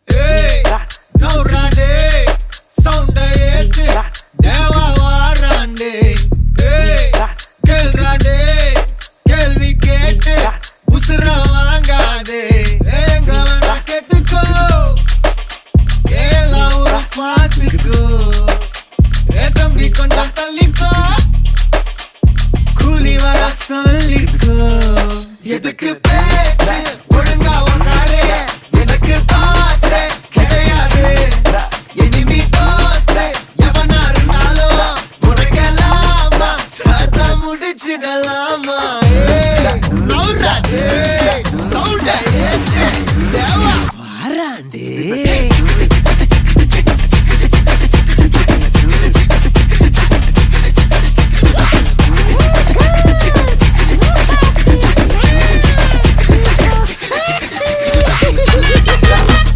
Hey, now rande, sound ஏத்து தேவா வாராண்டே. Hey, கேள்றாண்டே, கேள்வி கேட்டு உசுர வாங்காதே. எங்க வேணா கேட்டுக்கோ, எல்லாம் ஒரு பாத்துக்கோ. தம்பி கொஞ்சம் தள்ளிக்கோ, கூலி வர சொல்லிக்கோ. எதுக்கு பேச்சு ஒழுங்கா உன்னாரே, எனக்கு பாசை கிடையாது. இனிமே தோசை எவனா இருந்தாலும் உனக்கெல்லாமா சத்தா முடிச்சிடலாமா. நவுறாண்டே, சவுண்ட ஏத்து தேவா வாராண்டே.